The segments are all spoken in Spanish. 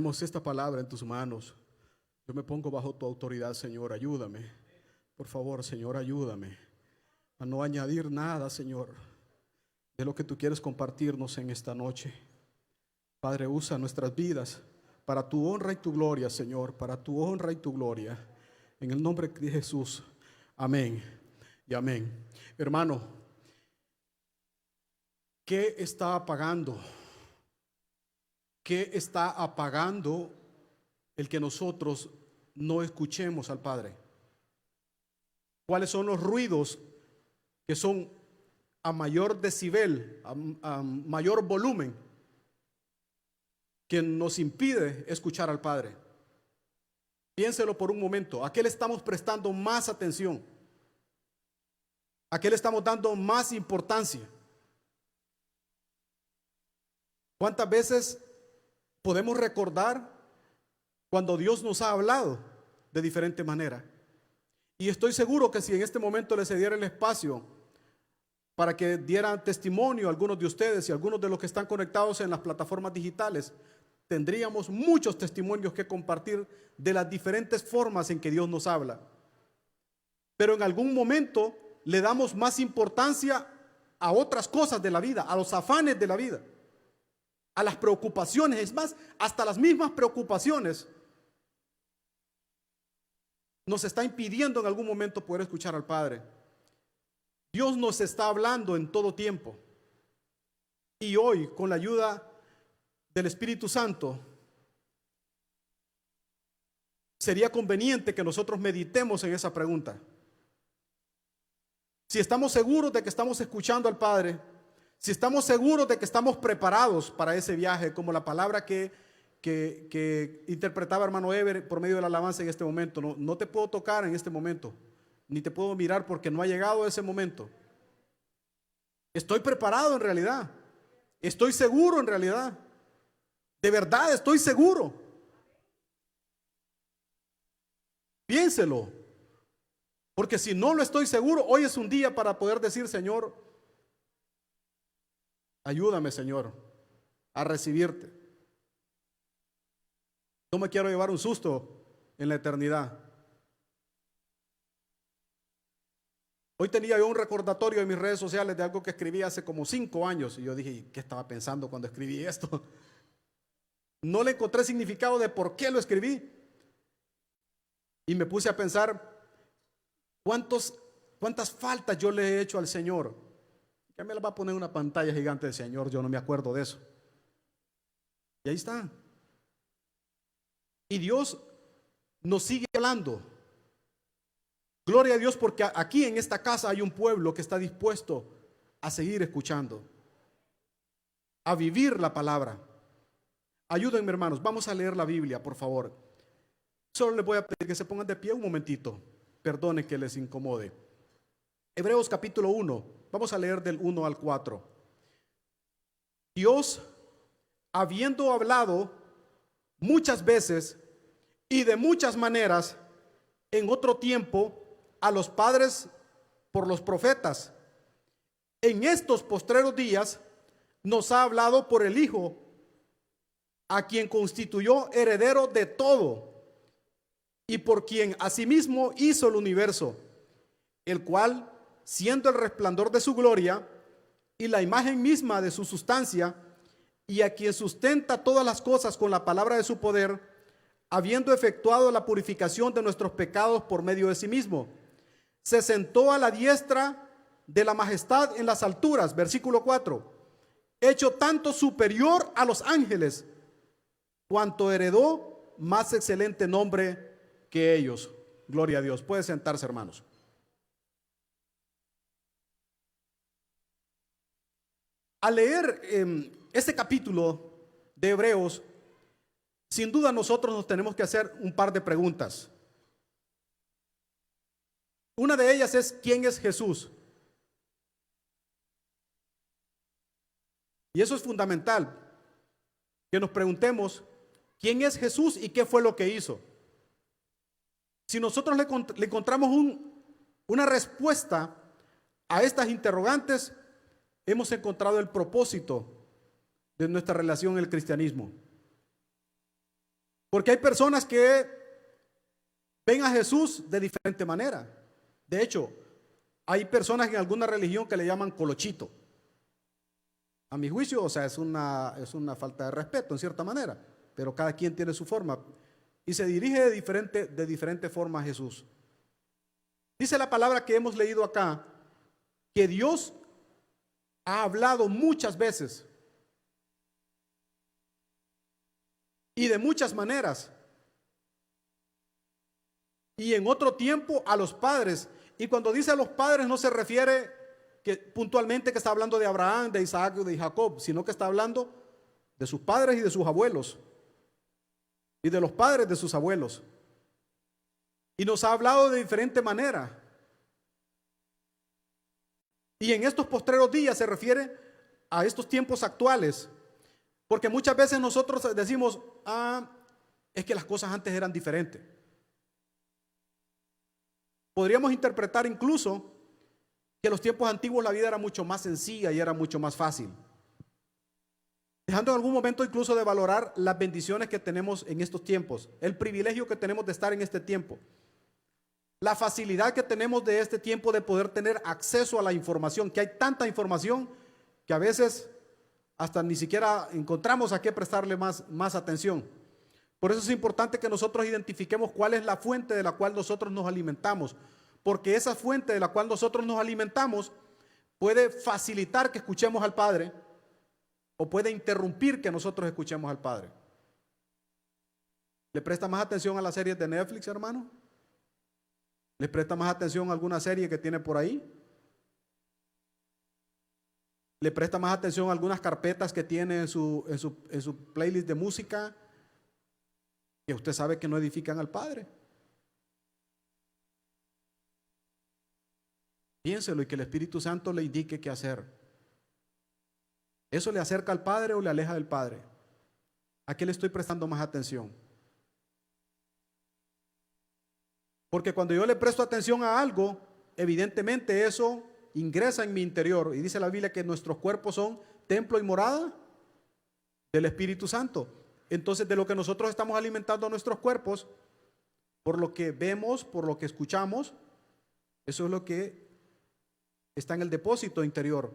ponemos esta palabra en tus manos. Yo me pongo bajo tu autoridad, Señor, ayúdame. Por favor, Señor, ayúdame a no añadir nada, Señor, de lo que tú quieres compartirnos en esta noche. Padre, usa nuestras vidas para tu honra y tu gloria, Señor, para tu honra y tu gloria. En el nombre de Jesús, amén y amén. Hermano, ¿qué está apagando? ¿Qué está apagando el que nosotros no escuchemos al Padre? ¿Cuáles son los ruidos que son a mayor decibel, a mayor volumen, que nos impide escuchar al Padre? Piénselo por un momento. ¿A qué le estamos prestando más atención? ¿A qué le estamos dando más importancia? ¿Cuántas veces podemos recordar cuando Dios nos ha hablado de diferente manera? Y estoy seguro que si en este momento le cediera el espacio para que dieran testimonio a algunos de ustedes y algunos de los que están conectados en las plataformas digitales, tendríamos muchos testimonios que compartir de las diferentes formas en que Dios nos habla. Pero en algún momento le damos más importancia a otras cosas de la vida, a los afanes de la vida, a las preocupaciones. Es más, hasta las mismas preocupaciones nos está impidiendo en algún momento poder escuchar al Padre. Dios nos está hablando en todo tiempo. Y hoy, con la ayuda del Espíritu Santo, sería conveniente que nosotros meditemos en esa pregunta. Si estamos seguros de que estamos escuchando al Padre, si estamos seguros de que estamos preparados para ese viaje, como la palabra que interpretaba hermano Ever por medio de la alabanza en este momento. No te puedo tocar en este momento, ni te puedo mirar porque no ha llegado ese momento. Estoy preparado en realidad. Estoy seguro en realidad. De verdad estoy seguro. Piénselo. Porque si no lo estoy seguro, hoy es un día para poder decir: Señor, ayúdame, Señor, a recibirte. No me quiero llevar un susto en la eternidad. Hoy tenía yo un recordatorio en mis redes sociales de algo que escribí hace como 5 años. Y yo dije: ¿qué estaba pensando cuando escribí esto? No le encontré significado de por qué lo escribí. Y me puse a pensar cuántas faltas yo le he hecho al Señor. Ya me la va a poner una pantalla gigante del Señor, yo no me acuerdo de eso. Y ahí está. Y Dios nos sigue hablando. Gloria a Dios, porque aquí en esta casa hay un pueblo que está dispuesto a seguir escuchando, a vivir la palabra. Ayúdenme, hermanos, vamos a leer la Biblia, por favor. Solo les voy a pedir que se pongan de pie un momentito. Perdonen que les incomode. Hebreos capítulo 1, vamos a leer del 1 al 4. Dios, habiendo hablado muchas veces y de muchas maneras en otro tiempo a los padres por los profetas, en estos postreros días nos ha hablado por el Hijo, a quien constituyó heredero de todo y por quien asimismo hizo el universo, el cual, siendo el resplandor de su gloria y la imagen misma de su sustancia, y a quien sustenta todas las cosas con la palabra de su poder, habiendo efectuado la purificación de nuestros pecados por medio de sí mismo, se sentó a la diestra de la majestad en las alturas, versículo 4, hecho tanto superior a los ángeles, cuanto heredó más excelente nombre que ellos. Gloria a Dios. Puede sentarse, hermanos. Al leer este capítulo de Hebreos, sin duda nosotros nos tenemos que hacer un par de preguntas. Una de ellas es: ¿quién es Jesús? Y eso es fundamental, que nos preguntemos quién es Jesús y qué fue lo que hizo. Si nosotros le encontramos una respuesta a estas interrogantes, hemos encontrado el propósito de nuestra relación en el cristianismo. Porque hay personas que ven a Jesús de diferente manera. De hecho, hay personas en alguna religión que le llaman colochito. A mi juicio, o sea, es una falta de respeto en cierta manera, pero cada quien tiene su forma y se dirige de diferente forma a Jesús. Dice la palabra que hemos leído acá, que Dios ha hablado muchas veces y de muchas maneras, y en otro tiempo a los padres. Y cuando dice a los padres no se refiere que puntualmente que está hablando de Abraham, de Isaac o de Jacob, sino que está hablando de sus padres y de sus abuelos y de los padres de sus abuelos. Y nos ha hablado de diferente manera. Y en estos postreros días se refiere a estos tiempos actuales, porque muchas veces nosotros decimos, es que las cosas antes eran diferentes. Podríamos interpretar incluso que en los tiempos antiguos la vida era mucho más sencilla y era mucho más fácil, dejando en algún momento incluso de valorar las bendiciones que tenemos en estos tiempos, el privilegio que tenemos de estar en este tiempo, la facilidad que tenemos de este tiempo de poder tener acceso a la información, que hay tanta información que a veces hasta ni siquiera encontramos a qué prestarle más atención. Por eso es importante que nosotros identifiquemos cuál es la fuente de la cual nosotros nos alimentamos, porque esa fuente de la cual nosotros nos alimentamos puede facilitar que escuchemos al Padre o puede interrumpir que nosotros escuchemos al Padre. ¿Le presta más atención a las series de Netflix, hermano? ¿Le presta más atención a alguna serie que tiene por ahí? ¿Le presta más atención a algunas carpetas que tiene en su playlist de música que usted sabe que no edifican al Padre? Piénselo y que el Espíritu Santo le indique qué hacer. ¿Eso le acerca al Padre o le aleja del Padre? ¿A qué le estoy prestando más atención? Porque cuando yo le presto atención a algo, evidentemente eso ingresa en mi interior. Y dice la Biblia que nuestros cuerpos son templo y morada del Espíritu Santo. Entonces, de lo que nosotros estamos alimentando a nuestros cuerpos, por lo que vemos, por lo que escuchamos, eso es lo que está en el depósito interior.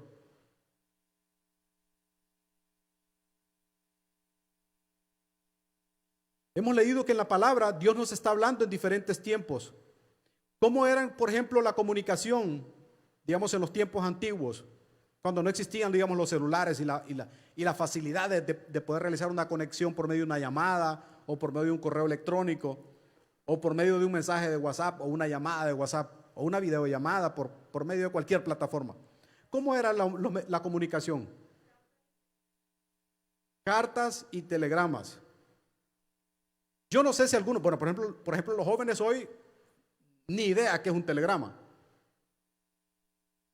Hemos leído que en la palabra Dios nos está hablando en diferentes tiempos. ¿Cómo eran, por ejemplo, la comunicación, digamos, en los tiempos antiguos? Cuando no existían, digamos, los celulares y la facilidad de poder realizar una conexión por medio de una llamada o por medio de un correo electrónico o por medio de un mensaje de WhatsApp o una llamada de WhatsApp o una videollamada por medio de cualquier plataforma. ¿Cómo era la comunicación? Cartas y telegramas. Yo no sé si algunos, bueno, por ejemplo, los jóvenes hoy, ni idea qué es un telegrama.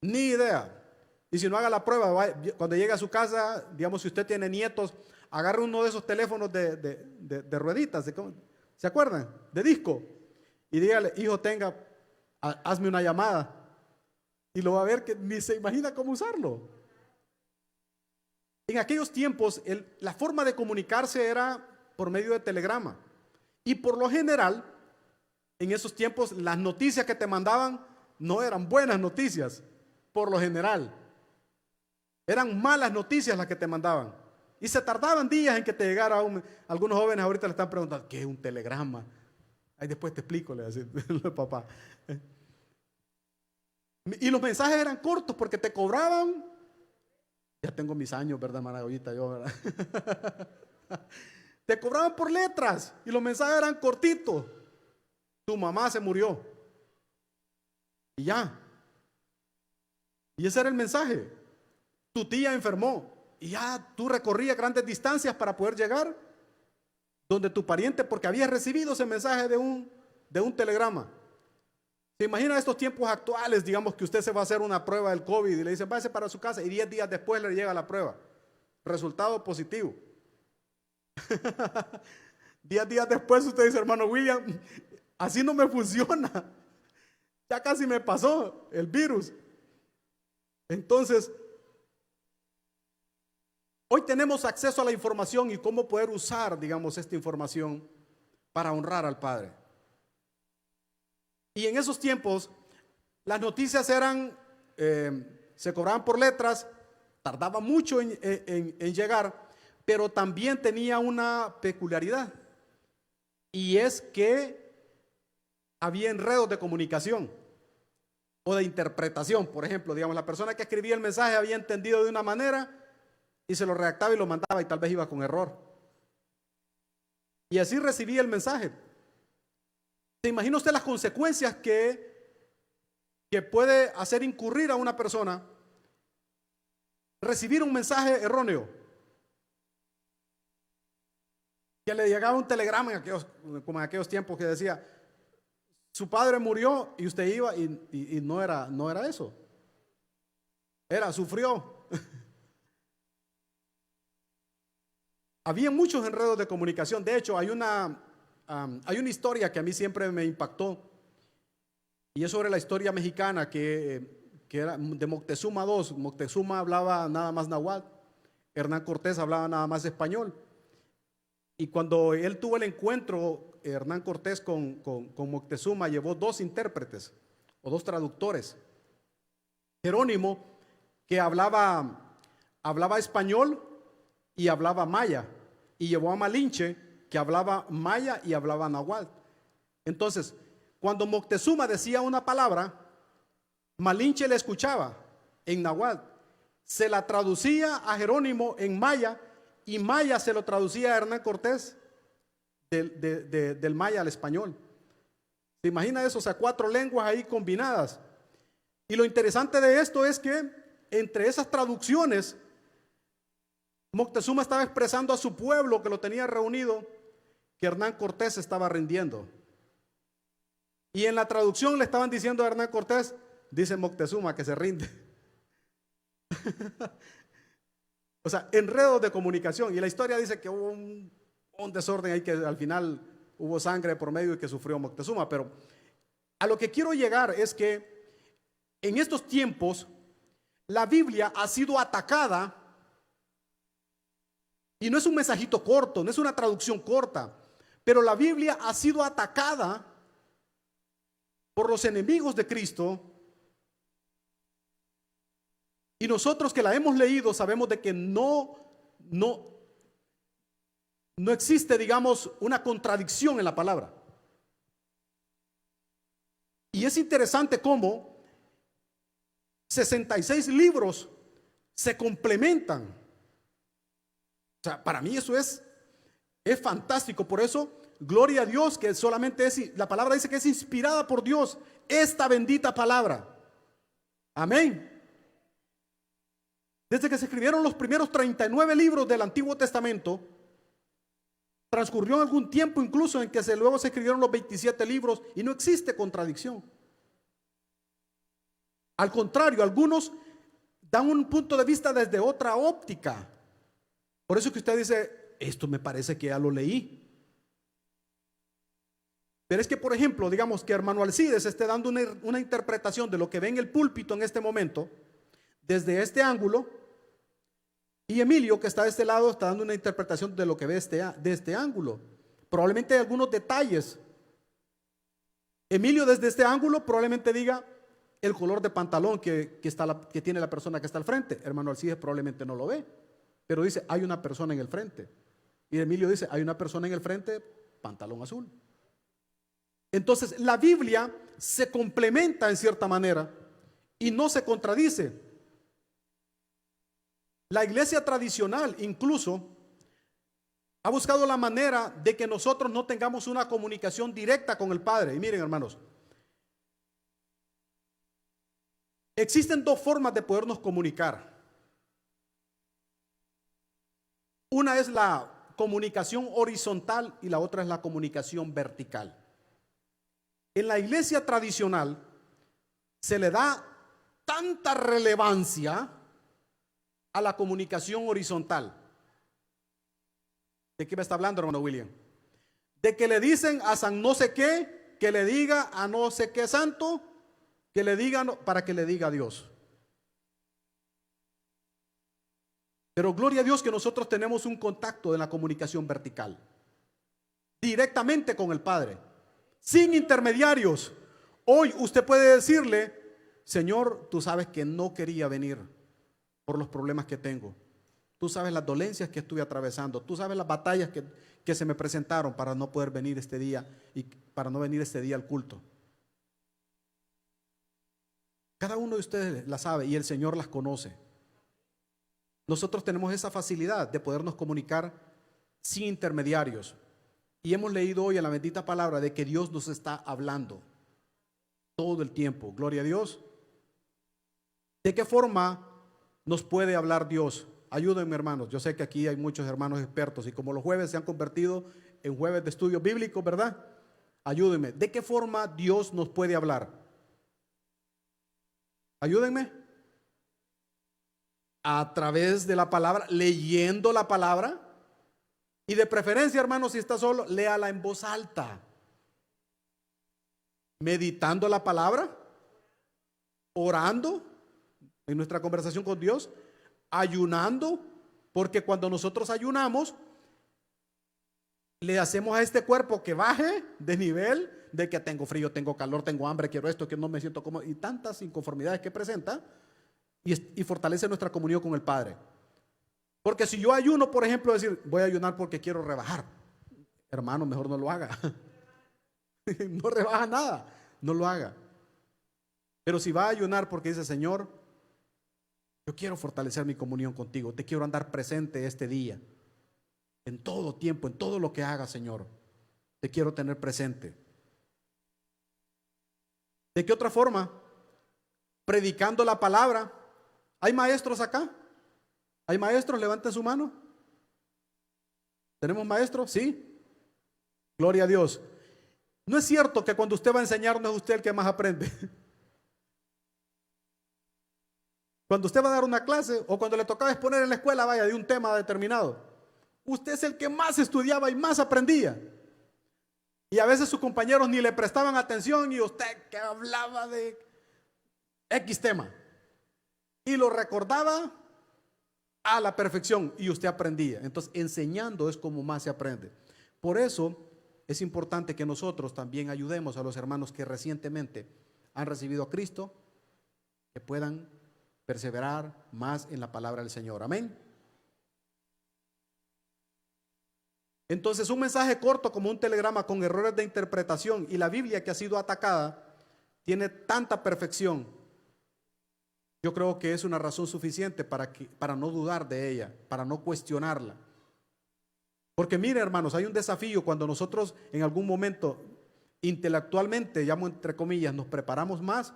Ni idea. Y si no, haga la prueba, cuando llegue a su casa, digamos, si usted tiene nietos, agarre uno de esos teléfonos de rueditas, ¿se acuerdan? De disco. Y dígale, hijo, hazme una llamada. Y lo va a ver que ni se imagina cómo usarlo. En aquellos tiempos, la forma de comunicarse era por medio de telegrama. Y por lo general, en esos tiempos, las noticias que te mandaban no eran buenas noticias, por lo general. Eran malas noticias las que te mandaban. Y se tardaban días en que te llegara algunos jóvenes ahorita le están preguntando, ¿qué es un telegrama? Ahí después te explico, le decía el papá. Y los mensajes eran cortos porque te cobraban. Ya tengo mis años, ¿verdad, Maragollita? Yo, ¿verdad? Te cobraban por letras y los mensajes eran cortitos. Tu mamá se murió. Y ya. Y ese era el mensaje. Tu tía enfermó. Y ya tú recorrías grandes distancias para poder llegar donde tu pariente, porque habías recibido ese mensaje de un telegrama. ¿Se imagina estos tiempos actuales? Digamos que usted se va a hacer una prueba del COVID y le dicen, váyase para su casa y 10 días después le llega la prueba. Resultado positivo. 10 días después usted dice, hermano William, así no me funciona. Ya casi me pasó el virus. Entonces, hoy tenemos acceso a la información y cómo poder usar, digamos, esta información para honrar al Padre. Y en esos tiempos las noticias eran, se cobraban por letras, tardaba mucho en llegar, pero también tenía una peculiaridad, y es que había enredos de comunicación o de interpretación. Por ejemplo, digamos, la persona que escribía el mensaje había entendido de una manera y se lo redactaba y lo mandaba y tal vez iba con error. Y así recibía el mensaje. ¿Se imagina usted las consecuencias que puede hacer incurrir a una persona recibir un mensaje erróneo? Que le llegaba un telegrama como en aquellos tiempos, que decía: su padre murió, y usted iba y no era eso. Sufrió. Había muchos enredos de comunicación. De hecho, hay una historia que a mí siempre me impactó, y es sobre la historia mexicana que era de Moctezuma II. Moctezuma hablaba nada más náhuatl, Hernán Cortés hablaba nada más español. Y cuando él tuvo el encuentro, Hernán Cortés con Moctezuma, llevó dos intérpretes o dos traductores. Jerónimo, que hablaba español y hablaba maya, y llevó a Malinche, que hablaba maya y hablaba náhuatl. Entonces, cuando Moctezuma decía una palabra, Malinche le escuchaba en náhuatl, se la traducía a Jerónimo en maya, y maya se lo traducía a Hernán Cortés del maya al español. ¿Se imagina eso? O sea, 4 lenguas ahí combinadas. Y lo interesante de esto es que entre esas traducciones, Moctezuma estaba expresando a su pueblo, que lo tenía reunido, que Hernán Cortés se estaba rindiendo. Y en la traducción le estaban diciendo a Hernán Cortés: dice Moctezuma que se rinde. O sea, enredos de comunicación. Y la historia dice que hubo un desorden ahí, que al final hubo sangre por medio y que sufrió Moctezuma. Pero a lo que quiero llegar es que en estos tiempos la Biblia ha sido atacada, y no es un mensajito corto, no es una traducción corta, pero la Biblia ha sido atacada por los enemigos de Cristo. Y nosotros que la hemos leído sabemos de que no existe, digamos, una contradicción en la palabra. Y es interesante cómo 66 libros se complementan. O sea, para mí eso es fantástico. Por eso, gloria a Dios, que solamente la palabra dice que es inspirada por Dios, esta bendita palabra. Amén. Desde que se escribieron los primeros 39 libros del Antiguo Testamento, transcurrió algún tiempo incluso en que luego se escribieron los 27 libros, y no existe contradicción. Al contrario, algunos dan un punto de vista desde otra óptica. Por eso que usted dice: esto me parece que ya lo leí. Pero es que, por ejemplo, digamos que hermano Alcides esté dando una interpretación de lo que ve en el púlpito en este momento, desde este ángulo, y Emilio, que está de este lado, está dando una interpretación de lo que ve de este ángulo. Probablemente hay algunos detalles. Emilio, desde este ángulo, probablemente diga el color de pantalón que tiene la persona que está al frente. Hermano Alcides probablemente no lo ve, pero dice: hay una persona en el frente. Y Emilio dice: hay una persona en el frente, pantalón azul. Entonces, la Biblia se complementa en cierta manera y no se contradice. La iglesia tradicional incluso ha buscado la manera de que nosotros no tengamos una comunicación directa con el Padre. Y miren, hermanos, existen 2 formas de podernos comunicar. Una es la comunicación horizontal y la otra es la comunicación vertical. En la iglesia tradicional se le da tanta relevancia a la comunicación horizontal. ¿De qué me está hablando, hermano William? De que le dicen a San no sé qué, que le diga a no sé qué santo, que le diga para que le diga a Dios. Pero gloria a Dios que nosotros tenemos un contacto en la comunicación vertical. directamente con el Padre, sin intermediarios. Hoy usted puede decirle: Señor, tú sabes que no quería venir por los problemas que tengo. Tú sabes las dolencias que estuve atravesando. Tú sabes las batallas que se me presentaron para no poder venir este día y para no venir este día al culto. Cada uno de ustedes las sabe y el Señor las conoce. Nosotros tenemos esa facilidad de podernos comunicar sin intermediarios. Y hemos leído hoy en la bendita palabra de que Dios nos está hablando todo el tiempo. Gloria a Dios. ¿De qué forma nos puede hablar Dios? Ayúdenme, hermanos. Yo sé que aquí hay muchos hermanos expertos y como los jueves se han convertido en jueves de estudios bíblicos, ¿verdad? Ayúdenme. ¿De qué forma Dios nos puede hablar? Ayúdenme. A través de la palabra, leyendo la palabra. Y de preferencia, hermanos, si está solo, léala en voz alta. Meditando la palabra, orando en nuestra conversación con Dios, ayunando, porque cuando nosotros ayunamos, le hacemos a este cuerpo que baje de nivel, de que tengo frío, tengo calor, tengo hambre, quiero esto, que no me siento cómodo, y tantas inconformidades que presenta, y fortalece nuestra comunión con el Padre. Porque si yo ayuno, por ejemplo, decir, voy a ayunar porque quiero rebajar, hermano, mejor no lo haga. No rebaja nada, no lo haga. Pero si va a ayunar porque dice: Señor, yo quiero fortalecer mi comunión contigo, te quiero andar presente este día, en todo tiempo, en todo lo que haga, Señor, te quiero tener presente. ¿De qué otra forma? Predicando la palabra. ¿Hay maestros acá? ¿Hay maestros? Levanten su mano. ¿Tenemos maestros? Sí. Gloria a Dios. No es cierto que cuando usted va a enseñar no es usted el que más aprende. Cuando usted va a dar una clase o cuando le tocaba exponer en la escuela, vaya, de un tema determinado, usted es el que más estudiaba y más aprendía. Y a veces sus compañeros ni le prestaban atención y usted que hablaba de X tema y lo recordaba a la perfección y usted aprendía. Entonces, enseñando es como más se aprende. Por eso es importante que nosotros también ayudemos a los hermanos que recientemente han recibido a Cristo, que puedan perseverar más en la palabra del Señor. Amén. Entonces, un mensaje corto como un telegrama con errores de interpretación y la Biblia que ha sido atacada tiene tanta perfección. Yo creo que es una razón suficiente para no dudar de ella, para no cuestionarla. Porque mire, hermanos, hay un desafío cuando nosotros en algún momento intelectualmente, llamo entre comillas, nos preparamos más,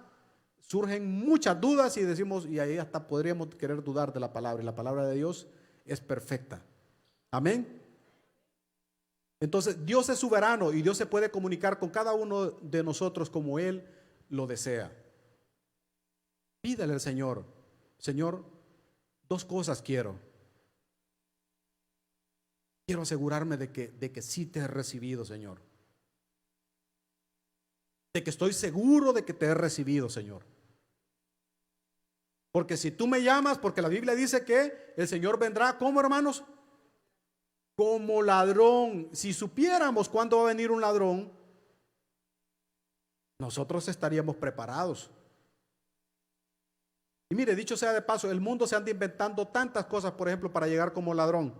surgen muchas dudas y decimos, y ahí hasta podríamos querer dudar de la palabra, y la palabra de Dios es perfecta. Amén. Entonces, Dios es soberano y Dios se puede comunicar con cada uno de nosotros como Él lo desea. Pídale al Señor: Señor, dos cosas quiero. Quiero asegurarme de que sí te he recibido, Señor. De que estoy seguro de que te he recibido, Señor. Porque si tú me llamas, porque la Biblia dice que el Señor vendrá, ¿cómo, hermanos? Como ladrón. Si supiéramos cuándo va a venir un ladrón, nosotros estaríamos preparados. Y mire, dicho sea de paso, el mundo se anda inventando tantas cosas, por ejemplo, para llegar como ladrón.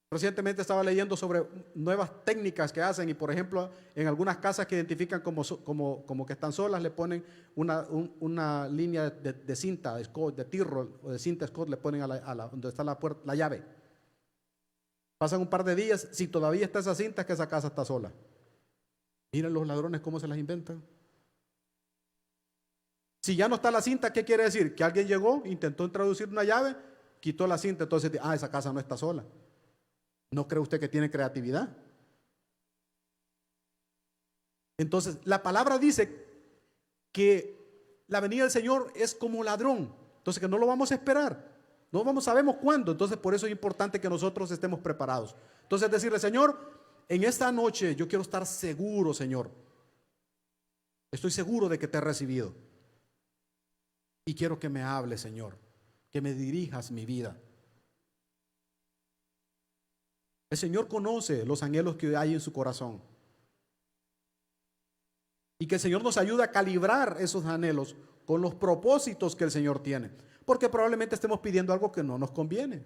Recientemente estaba leyendo sobre nuevas técnicas que hacen y, por ejemplo, en algunas casas que identifican como que están solas, le ponen una línea de cinta, de Scott, de Tyrrell o de cinta Scott, le ponen donde está la puerta, la llave. Pasan un par de días, si todavía está esa cinta, es que esa casa está sola. Miren los ladrones cómo se las inventan. Si ya no está la cinta, ¿qué quiere decir? Que alguien llegó, intentó introducir una llave, quitó la cinta, entonces, esa casa no está sola. ¿No cree usted que tiene creatividad? Entonces, la palabra dice que la venida del Señor es como ladrón. Entonces, que no lo vamos a esperar. Sabemos cuándo. Entonces, por eso es importante que nosotros estemos preparados. Entonces, decirle: Señor, en esta noche yo quiero estar seguro, Señor. Estoy seguro de que te he recibido. Y quiero que me hables, Señor. Que me dirijas mi vida. El Señor conoce los anhelos que hay en su corazón. Y que el Señor nos ayude a calibrar esos anhelos con los propósitos que el Señor tiene. Porque probablemente estemos pidiendo algo que no nos conviene.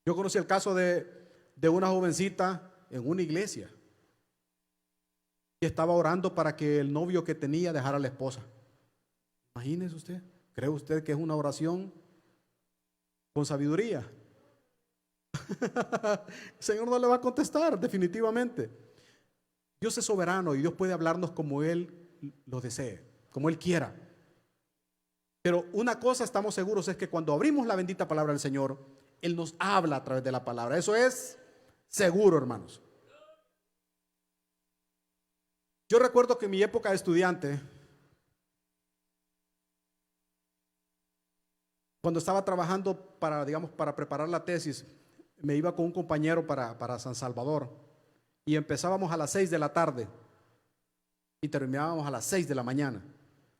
Yo conocí el caso de una jovencita en una iglesia y estaba orando para que el novio que tenía dejara a la esposa. Imagínese usted, ¿cree usted que es una oración con sabiduría? El Señor no le va a contestar, definitivamente. Dios es soberano y Dios puede hablarnos como Él lo desee, como Él quiera. Pero una cosa estamos seguros es que cuando abrimos la bendita palabra del Señor, Él nos habla a través de la palabra. Eso es seguro, hermanos. Yo recuerdo que en mi época de estudiante, cuando estaba trabajando para preparar la tesis, me iba con un compañero para San Salvador y empezábamos a las 6 de la tarde y terminábamos a las 6 de la mañana.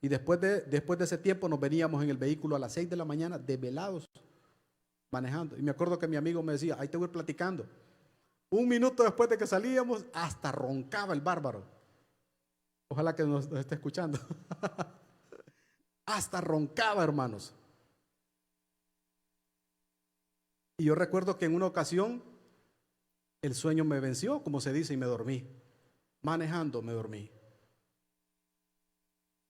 Y después de ese tiempo nos veníamos en el vehículo a las 6 de la mañana desvelados, manejando. Y me acuerdo que mi amigo me decía, ahí te voy platicando. Un minuto después de que salíamos, hasta roncaba el bárbaro. Ojalá que nos esté escuchando. Hasta roncaba, hermanos. Y yo recuerdo que en una ocasión el sueño me venció, como se dice, y me dormí. Manejando me dormí.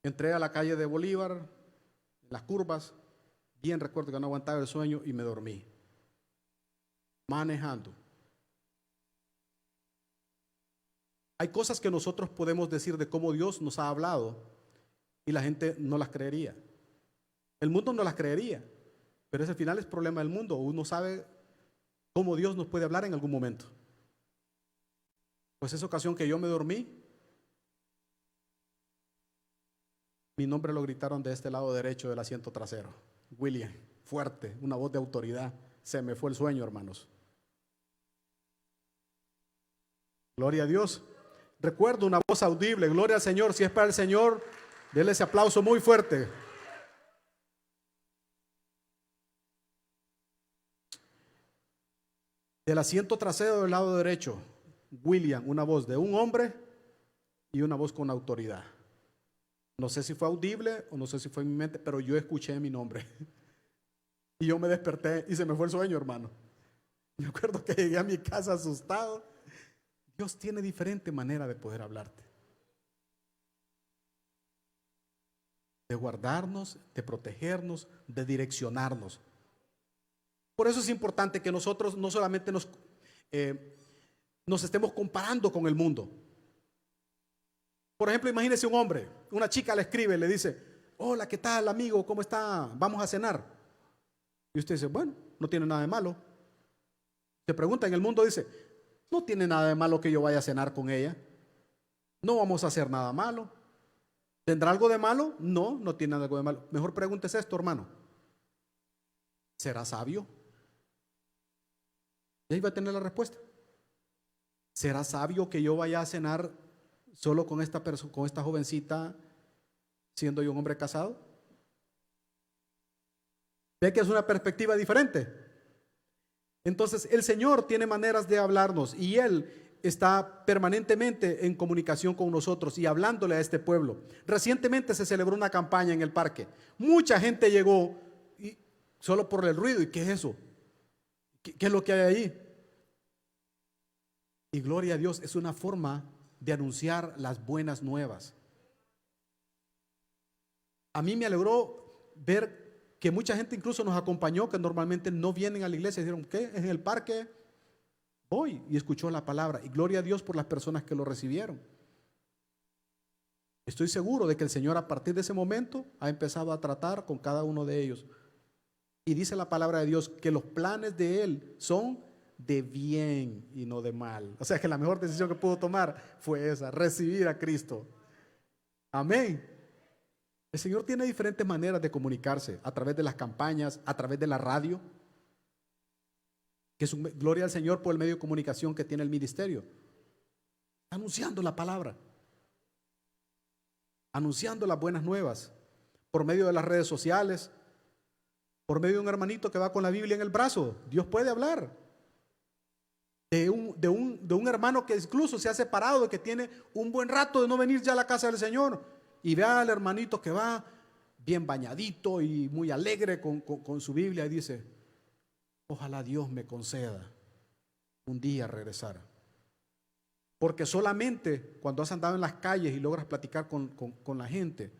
Entré a la calle de Bolívar, en las curvas, bien recuerdo que no aguantaba el sueño y me dormí. Manejando. Hay cosas que nosotros podemos decir de cómo Dios nos ha hablado y la gente no las creería. El mundo no las creería, pero ese al final es problema del mundo. Uno sabe cómo Dios nos puede hablar en algún momento. Pues esa ocasión que yo me dormí, mi nombre lo gritaron de este lado derecho del asiento trasero. William, fuerte, una voz de autoridad. Se me fue el sueño, hermanos. Gloria a Dios. Recuerdo una voz audible. Gloria al Señor. Si es para el Señor, denle ese aplauso muy fuerte. Del asiento trasero del lado derecho, William, una voz de un hombre y una voz con autoridad. No sé si fue audible o no sé si fue en mi mente, pero yo escuché mi nombre. Y yo me desperté y se me fue el sueño, hermano. Me acuerdo que llegué a mi casa asustado. Dios tiene diferente manera de poder hablarte. De guardarnos, de protegernos, de direccionarnos. Por eso es importante que nosotros no solamente nos estemos comparando con el mundo. Por ejemplo, imagínese un hombre, una chica le escribe, le dice, hola, ¿qué tal, amigo? ¿Cómo está? Vamos a cenar. Y usted dice, bueno, no tiene nada de malo. Se pregunta, en el mundo dice, no tiene nada de malo que yo vaya a cenar con ella. No vamos a hacer nada malo. ¿Tendrá algo de malo? No, no tiene algo de malo. Mejor pregúntese esto, hermano. ¿Será sabio? Y ahí va a tener la respuesta. ¿Será sabio que yo vaya a cenar solo con esta persona, con esta jovencita, siendo yo un hombre casado? ¿Ve que es una perspectiva diferente? Entonces, el Señor tiene maneras de hablarnos y Él está permanentemente en comunicación con nosotros y hablándole a este pueblo. Recientemente se celebró una campaña en el parque. Mucha gente llegó y solo por el ruido. ¿Y qué es eso? ¿Qué es lo que hay ahí? Y gloria a Dios, es una forma de anunciar las buenas nuevas. A mí me alegró ver que mucha gente incluso nos acompañó, que normalmente no vienen a la iglesia, y dijeron, ¿qué? En el parque voy, y escuchó la palabra. Y gloria a Dios por las personas que lo recibieron. Estoy seguro de que el Señor a partir de ese momento ha empezado a tratar con cada uno de ellos. Y dice la palabra de Dios que los planes de Él son de bien y no de mal. O sea que la mejor decisión que pudo tomar fue esa, recibir a Cristo. Amén. El Señor tiene diferentes maneras de comunicarse, a través de las campañas, a través de la radio, que es gloria al Señor por el medio de comunicación que tiene el ministerio. Anunciando la palabra, anunciando las buenas nuevas, por medio de las redes sociales, por medio de un hermanito que va con la Biblia en el brazo. Dios puede hablar. De un hermano que incluso se ha separado, que tiene un buen rato de no venir ya a la casa del Señor, y ve al hermanito que va bien bañadito y muy alegre con su Biblia, y dice: ojalá Dios me conceda un día regresar. Porque solamente cuando has andado en las calles y logras platicar con la gente,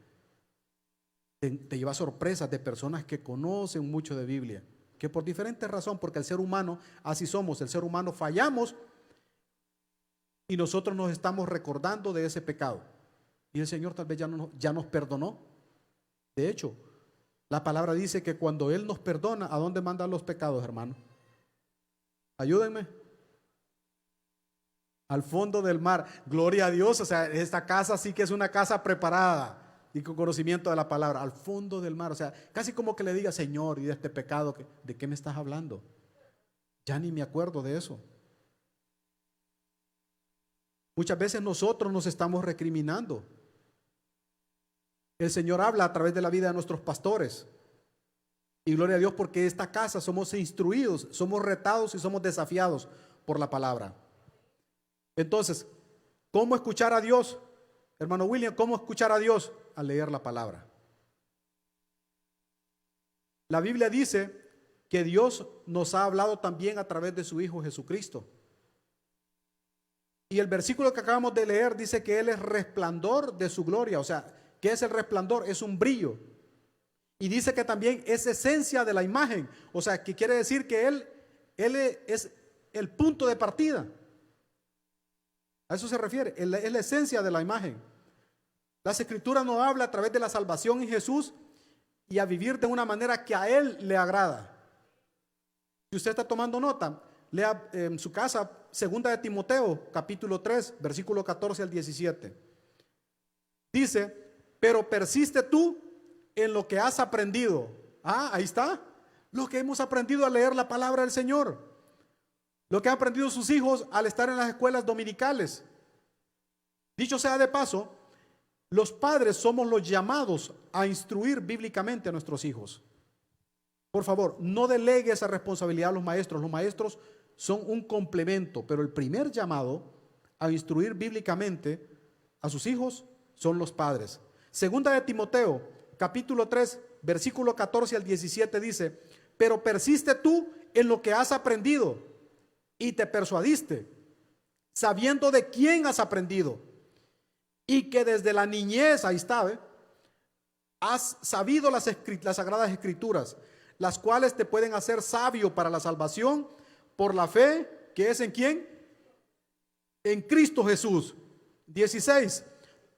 te llevas sorpresas de personas que conocen mucho de Biblia, que por diferentes razones, porque el ser humano, así somos, el ser humano fallamos, y nosotros nos estamos recordando de ese pecado, y el Señor tal vez ya nos perdonó. De hecho, la palabra dice que cuando Él nos perdona, ¿a dónde mandan los pecados, hermano? Ayúdenme. Al fondo del mar. Gloria a Dios. O sea, esta casa sí que es una casa preparada y con conocimiento de la palabra. Al fondo del mar. O sea, casi como que le diga: Señor, y de este pecado, ¿de qué me estás hablando? Ya ni me acuerdo de eso. Muchas veces nosotros nos estamos recriminando. El Señor habla a través de la vida de nuestros pastores. Y gloria a Dios, porque esta casa somos instruidos, somos retados y somos desafiados por la palabra. Entonces, ¿cómo escuchar a Dios? Hermano William, ¿cómo escuchar a Dios? Al leer la palabra. La Biblia dice que Dios nos ha hablado también a través de su Hijo Jesucristo. Y el versículo que acabamos de leer dice que Él es resplandor de su gloria. O sea, ¿qué es el resplandor? Es un brillo. Y dice que también es esencia de la imagen. O sea, que quiere decir que Él es el punto de partida. A eso se refiere, es la esencia de la imagen. Las Escrituras nos habla a través de la salvación en Jesús y a vivir de una manera que a Él le agrada. Si usted está tomando nota, lea en su casa 2 de Timoteo, capítulo 3, versículo 14 al 17. Dice: pero persiste tú en lo que has aprendido. Ahí está. Lo que hemos aprendido al leer la palabra del Señor. Lo que han aprendido sus hijos al estar en las escuelas dominicales. Dicho sea de paso, los padres somos los llamados a instruir bíblicamente a nuestros hijos. Por favor, no delegue esa responsabilidad a los maestros. Los maestros son un complemento, pero el primer llamado a instruir bíblicamente a sus hijos son los padres. Segunda de Timoteo, capítulo 3, versículo 14 al 17 dice: pero persiste tú en lo que has aprendido y te persuadiste, sabiendo de quién has aprendido, y que desde la niñez, ahí está, has sabido las sagradas escrituras, las cuales te pueden hacer sabio para la salvación por la fe que es ¿en quién? En Cristo Jesús. 16.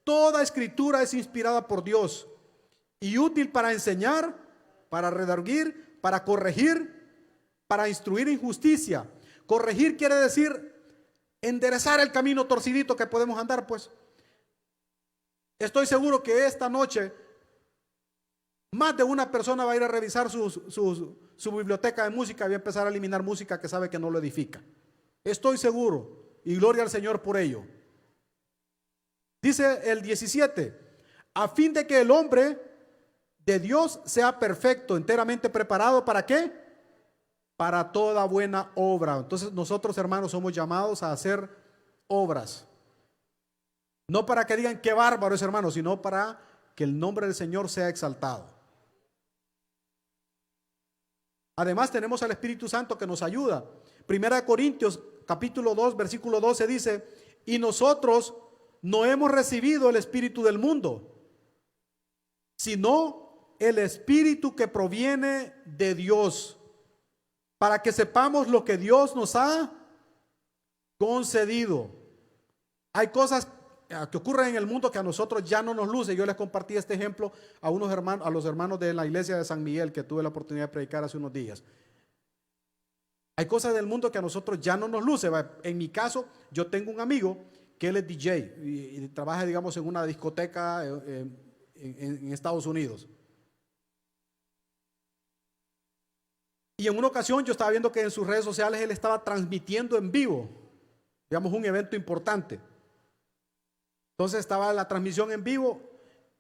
Toda escritura es inspirada por Dios y útil para enseñar, para redarguir, para corregir, para instruir en justicia. Corregir quiere decir enderezar el camino torcidito que podemos andar, pues. Estoy seguro que esta noche más de una persona va a ir a revisar su biblioteca de música y va a empezar a eliminar música que sabe que no lo edifica. Estoy seguro, y gloria al Señor por ello. Dice el 17: a fin de que el hombre de Dios sea perfecto, enteramente preparado, ¿para qué? Para toda buena obra. Entonces nosotros, hermanos, somos llamados a hacer obras. No para que digan qué bárbaro es, hermano, sino para que el nombre del Señor sea exaltado. Además tenemos al Espíritu Santo que nos ayuda. Primera de Corintios, capítulo 2, versículo 12 dice: y nosotros no hemos recibido el espíritu del mundo, sino el espíritu que proviene de Dios, para que sepamos lo que Dios nos ha concedido. Hay cosas que ocurren en el mundo que a nosotros ya no nos luce. Yo les compartí este ejemplo a los hermanos de la iglesia de San Miguel que tuve la oportunidad de predicar hace unos días. Hay cosas del mundo que a nosotros ya no nos luce. En mi caso, yo tengo un amigo que él es DJ y trabaja, digamos, en una discoteca en Estados Unidos. Y en una ocasión yo estaba viendo que en sus redes sociales él estaba transmitiendo en vivo, digamos, un evento importante. Entonces estaba la transmisión en vivo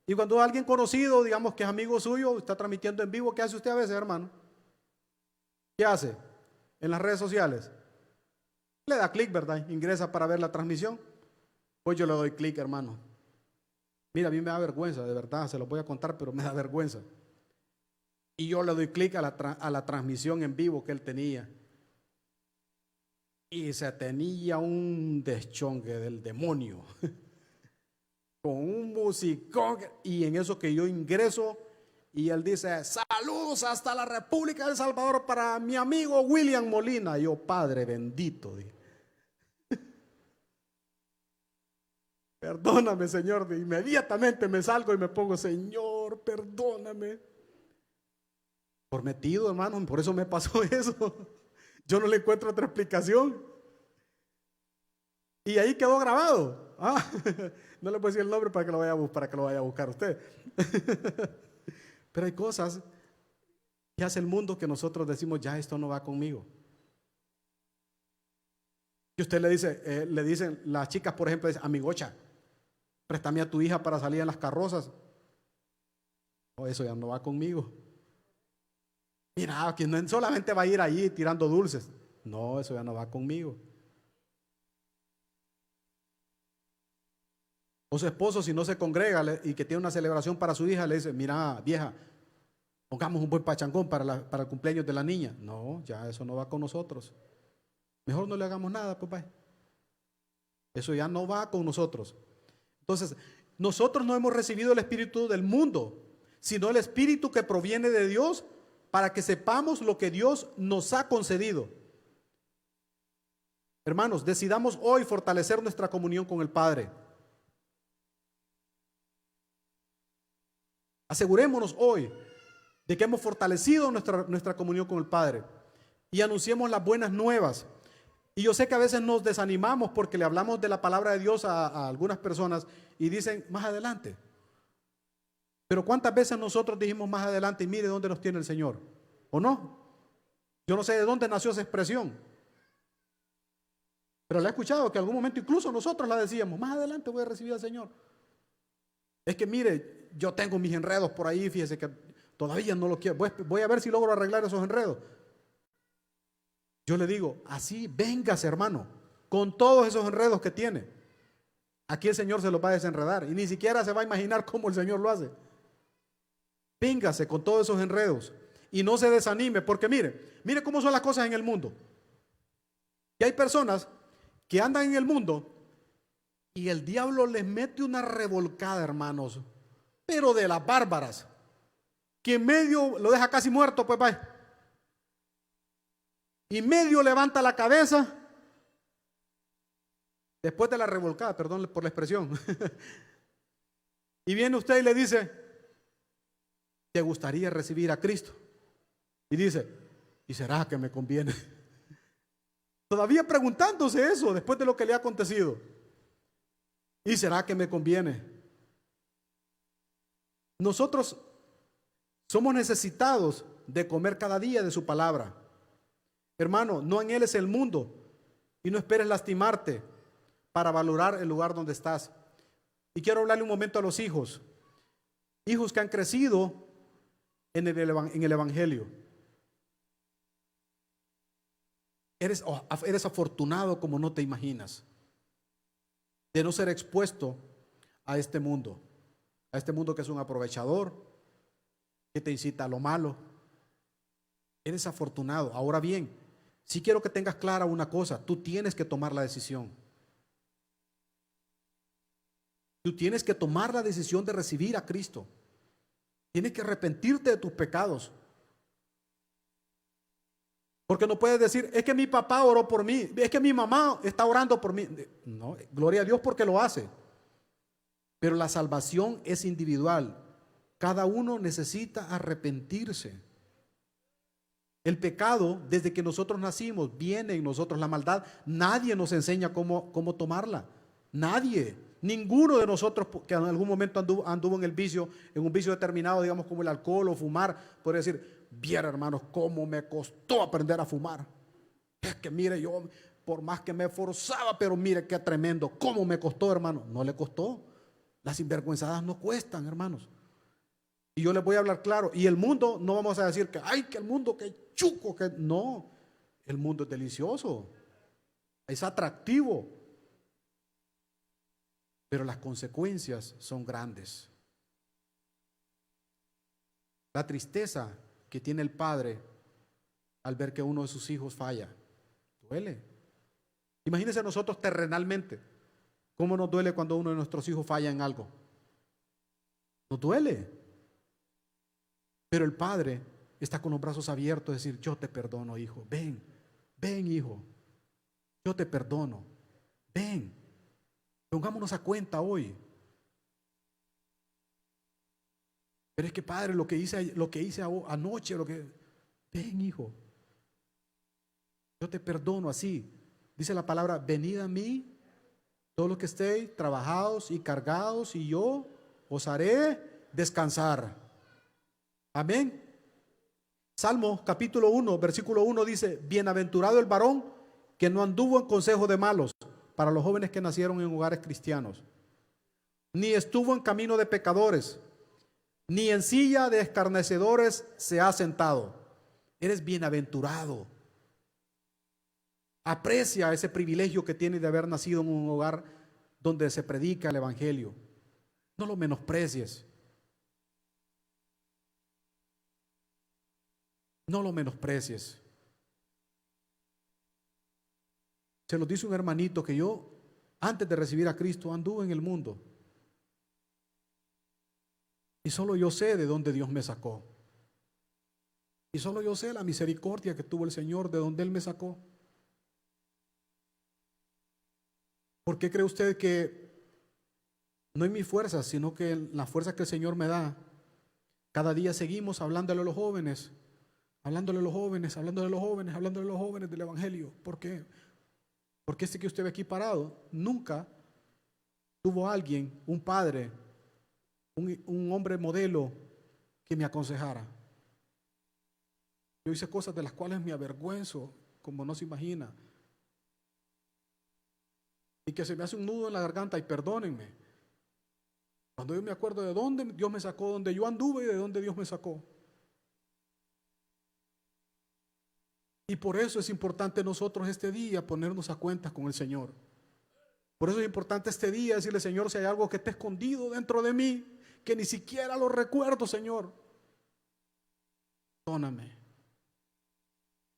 Y cuando alguien conocido, digamos que es amigo suyo, está transmitiendo en vivo, ¿qué hace usted a veces, hermano? ¿Qué hace? En las redes sociales. Le da clic, ¿verdad? Ingresa para ver la transmisión. Pues yo le doy clic, hermano. Mira, a mí me da vergüenza, de verdad, se lo voy a contar, pero me da vergüenza. Y yo le doy clic a la transmisión en vivo que él tenía. Y se tenía un deschongue del demonio. Con un musicón. Y en eso que yo ingreso, y él dice: saludos hasta la República de El Salvador para mi amigo William Molina. Y yo, Padre bendito, dije. Perdóname, Señor. Inmediatamente me salgo y me pongo: Señor, perdóname. Por metido, hermano, por eso me pasó eso. Yo no le encuentro otra explicación. Y ahí quedó grabado. No le puedo decir el nombre para que lo vaya a buscar usted. Pero hay cosas que hace el mundo que nosotros decimos: ya esto no va conmigo. Y usted le dicen las chicas, por ejemplo, dicen: amigocha, préstame a tu hija para salir en las carrozas. Oh, eso ya no va conmigo. Mira, que no solamente va a ir allí tirando dulces. No, eso ya no va conmigo. O su esposo, si no se congrega y que tiene una celebración para su hija, le dice: mira, vieja, pongamos un buen pachangón para el cumpleaños de la niña. No, ya eso no va con nosotros. Mejor no le hagamos nada, papá. Eso ya no va con nosotros. Entonces, nosotros no hemos recibido el espíritu del mundo, sino el espíritu que proviene de Dios, para que sepamos lo que Dios nos ha concedido. Hermanos, decidamos hoy fortalecer nuestra comunión con el Padre. Asegurémonos hoy de que hemos fortalecido nuestra comunión con el Padre y anunciemos las buenas nuevas. Y yo sé que a veces nos desanimamos porque le hablamos de la palabra de Dios a algunas personas y dicen: más adelante. Pero ¿cuántas veces nosotros dijimos más adelante y mire dónde nos tiene el Señor? ¿O no? Yo no sé de dónde nació esa expresión, pero la he escuchado que en algún momento incluso nosotros la decíamos: más adelante voy a recibir al Señor. Es que mire, yo tengo mis enredos por ahí, fíjese que todavía no lo quiero. Voy a ver si logro arreglar esos enredos. Yo le digo: así, véngase, hermano, con todos esos enredos que tiene. Aquí el Señor se los va a desenredar y ni siquiera se va a imaginar cómo el Señor lo hace. Véngase con todos esos enredos y no se desanime, porque mire cómo son las cosas en el mundo. Y hay personas que andan en el mundo y el diablo les mete una revolcada, hermanos, pero de las bárbaras, que en medio lo deja casi muerto, pues va. Y medio levanta la cabeza después de la revolcada, perdón por la expresión. Y viene usted y le dice: ¿te gustaría recibir a Cristo? Y dice: ¿y será que me conviene? Todavía preguntándose eso después de lo que le ha acontecido. ¿Y será que me conviene? Nosotros somos necesitados de comer cada día de su palabra. Hermano, no en Él es el mundo, y no esperes lastimarte para valorar el lugar donde estás. Y quiero hablarle un momento a los hijos que han crecido en el Evangelio. Eres afortunado como no te imaginas de no ser expuesto a este mundo que es un aprovechador, que te incita a lo malo. Eres afortunado. Ahora bien, sí quiero que tengas clara una cosa: tú tienes que tomar la decisión. Tú tienes que tomar la decisión de recibir a Cristo. Tienes que arrepentirte de tus pecados. Porque no puedes decir: es que mi papá oró por mí, es que mi mamá está orando por mí. No, gloria a Dios porque lo hace. Pero la salvación es individual. Cada uno necesita arrepentirse. El pecado, desde que nosotros nacimos, viene en nosotros. La maldad, nadie nos enseña cómo tomarla. Nadie. Ninguno de nosotros que en algún momento anduvo en un vicio determinado, digamos como el alcohol o fumar, podría decir: viera, hermanos, cómo me costó aprender a fumar. Es que mire, yo por más que me esforzaba, pero mire qué tremendo, cómo me costó, hermano. No le costó. Las sinvergüenzadas no cuestan, hermanos. Y yo les voy a hablar claro. Y el mundo, no vamos a decir que, ay, que el mundo, que chuco, que no. El mundo es delicioso, es atractivo, pero las consecuencias son grandes. La tristeza que tiene el padre al ver que uno de sus hijos falla, duele. Imagínense nosotros terrenalmente, cómo nos duele cuando uno de nuestros hijos falla en algo. Nos duele. Pero el padre está con los brazos abiertos, es decir, yo te perdono, hijo, ven, ven, hijo, yo te perdono, ven, pongámonos a cuenta hoy. Pero es que, padre, lo que hice anoche, ven, hijo, yo te perdono. Así dice la palabra: venid a mí todos los que estéis trabajados y cargados, y yo os haré descansar. Amén. Salmo capítulo 1 versículo 1 dice: bienaventurado el varón que no anduvo en consejo de malos, para los jóvenes que nacieron en hogares cristianos, ni estuvo en camino de pecadores, ni en silla de escarnecedores se ha sentado. Eres bienaventurado. Aprecia ese privilegio que tienes de haber nacido en un hogar donde se predica el evangelio. No lo menosprecies. No lo menosprecies. Se lo dice un hermanito que yo, antes de recibir a Cristo, anduve en el mundo. Y solo yo sé de dónde Dios me sacó. Y solo yo sé la misericordia que tuvo el Señor, de donde Él me sacó. ¿Por qué cree usted que no en mi fuerza, sino que en la fuerza que el Señor me da? Cada día seguimos hablándole a los jóvenes, hablándole a los jóvenes, hablándole a los jóvenes, hablándole a los jóvenes del evangelio. ¿Por qué? Porque este que usted ve aquí parado nunca tuvo alguien, un padre, un hombre modelo que me aconsejara. Yo hice cosas de las cuales me avergüenzo como no se imagina, y que se me hace un nudo en la garganta. Y perdónenme, cuando yo me acuerdo de dónde Dios me sacó, donde yo anduve y de dónde Dios me sacó. Y por eso es importante nosotros este día ponernos a cuentas con el Señor. Por eso es importante este día decirle: Señor, si hay algo que esté escondido dentro de mí, que ni siquiera lo recuerdo, Señor, perdóname.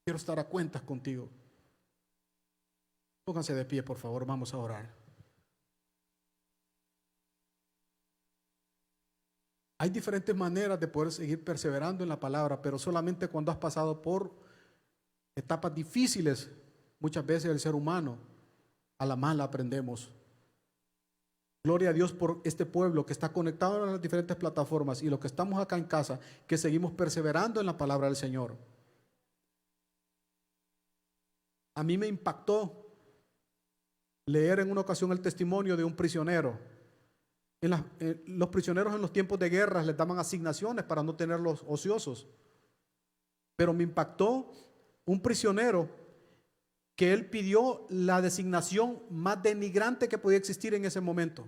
Quiero estar a cuentas contigo. Pónganse de pie, por favor, vamos a orar. Hay diferentes maneras de poder seguir perseverando en la palabra, pero solamente cuando has pasado por etapas difíciles, muchas veces el ser humano, a la mala aprendemos. Gloria a Dios por este pueblo que está conectado en las diferentes plataformas, y los que estamos acá en casa, que seguimos perseverando en la palabra del Señor. A mí me impactó leer en una ocasión el testimonio de un prisionero. Los prisioneros en los tiempos de guerra les daban asignaciones para no tenerlos ociosos. Pero me impactó un prisionero que él pidió la designación más denigrante que podía existir en ese momento,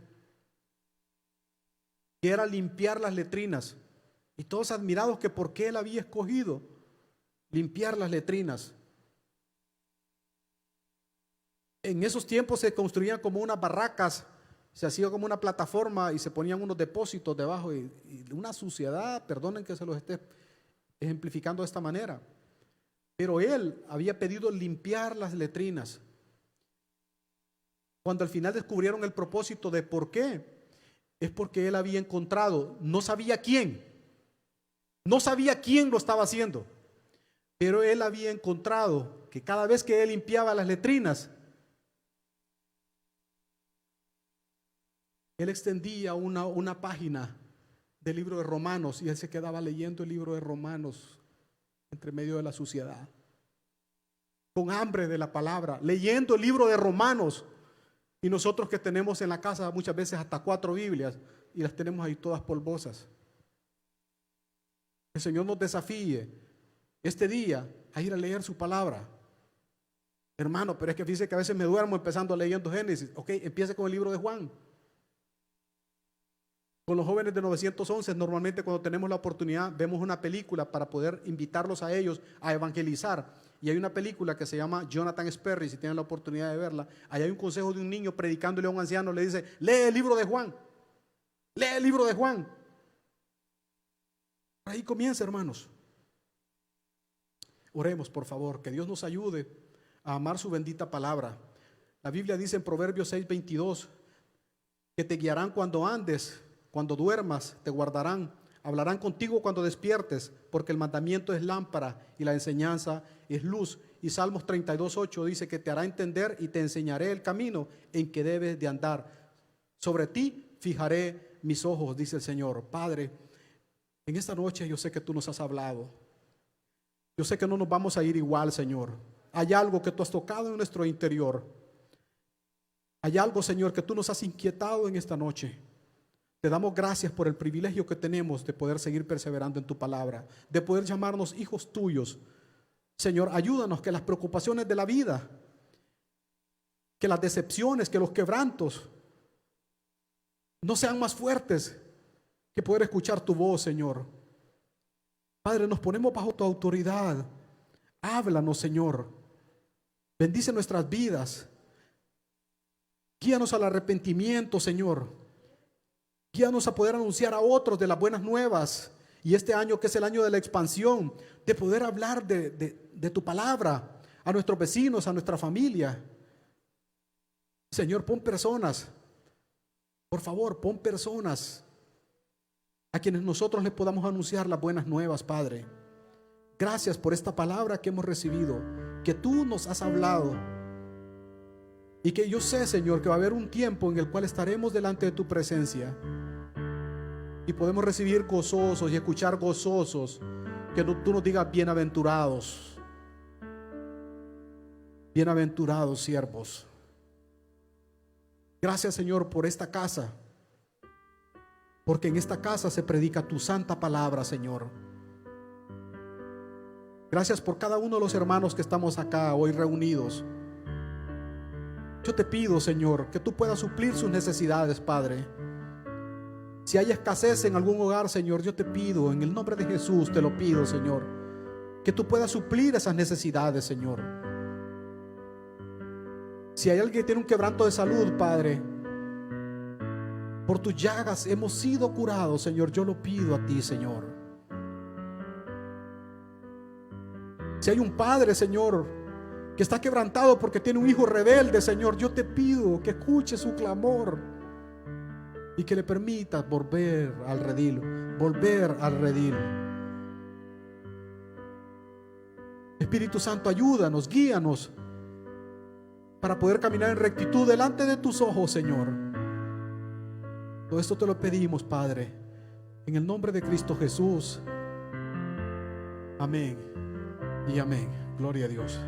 que era limpiar las letrinas. Y todos admirados que por qué él había escogido limpiar las letrinas. En esos tiempos se construían como unas barracas, se hacía como una plataforma y se ponían unos depósitos debajo, y una suciedad, perdonen que se los esté ejemplificando de esta manera. Pero él había pedido limpiar las letrinas. Cuando al final descubrieron el propósito de por qué, es porque él había encontrado, no sabía quién lo estaba haciendo, pero él había encontrado que cada vez que él limpiaba las letrinas, él extendía una página del libro de Romanos, y él se quedaba leyendo el libro de Romanos entre medio de la suciedad, con hambre de la palabra, leyendo el libro de Romanos. Y nosotros que tenemos en la casa muchas veces hasta 4 Biblias, y las tenemos ahí todas polvosas. El Señor nos desafíe este día a ir a leer su palabra. Hermano, pero es que fíjese que a veces me duermo empezando leyendo Génesis. Ok, empiece con el libro de Juan. Con los jóvenes de 911, normalmente cuando tenemos la oportunidad, vemos una película para poder invitarlos a ellos a evangelizar. Y hay una película que se llama Jonathan Sperry, si tienen la oportunidad de verla. Ahí hay un consejo de un niño predicándole a un anciano, le dice: lee el libro de Juan, lee el libro de Juan. Ahí comienza, hermanos. Oremos, por favor, que Dios nos ayude a amar su bendita palabra. La Biblia dice en Proverbios 6:22 que te guiarán cuando andes, cuando duermas te guardarán, hablarán contigo cuando despiertes, porque el mandamiento es lámpara y la enseñanza es luz. Y Salmos 32:8 dice que te hará entender y te enseñaré el camino en que debes de andar. Sobre ti fijaré mis ojos, dice el Señor. Padre, en esta noche yo sé que tú nos has hablado. Yo sé que no nos vamos a ir igual, Señor. Hay algo que tú has tocado en nuestro interior. Hay algo, Señor, que tú nos has inquietado en esta noche. Te damos gracias por el privilegio que tenemos de poder seguir perseverando en tu palabra, de poder llamarnos hijos tuyos. Señor, ayúdanos que las preocupaciones de la vida, que las decepciones, que los quebrantos no sean más fuertes que poder escuchar tu voz, Señor. Padre, nos ponemos bajo tu autoridad. Háblanos, Señor. Bendice nuestras vidas. Guíanos al arrepentimiento, Señor. Guíanos a poder anunciar a otros de las buenas nuevas. Y este año, que es el año de la expansión, de poder hablar de tu palabra a nuestros vecinos, a nuestra familia. Señor, pon personas, por favor, pon personas a quienes nosotros les podamos anunciar las buenas nuevas, Padre. Gracias por esta palabra que hemos recibido, que tú nos has hablado. Y que yo sé, Señor, que va a haber un tiempo en el cual estaremos delante de tu presencia y podemos recibir gozosos y escuchar gozosos que tú nos digas: bienaventurados, bienaventurados siervos. Gracias, Señor, por esta casa, porque en esta casa se predica tu santa palabra, Señor. Gracias por cada uno de los hermanos que estamos acá hoy reunidos. Yo te pido, Señor, que tú puedas suplir sus necesidades, Padre. Si hay escasez en algún hogar, Señor, yo te pido, en el nombre de Jesús, te lo pido, Señor, que tú puedas suplir esas necesidades, Señor. Si hay alguien que tiene un quebranto de salud, Padre, por tus llagas hemos sido curados, Señor, yo lo pido a ti, Señor. Si hay un padre, Señor, que está quebrantado porque tiene un hijo rebelde, Señor, yo te pido que escuche su clamor y que le permitas volver al redil, volver al redil. Espíritu Santo, ayúdanos, guíanos para poder caminar en rectitud delante de tus ojos, Señor. Todo esto te lo pedimos, Padre, en el nombre de Cristo Jesús. Amén y amén. Gloria a Dios.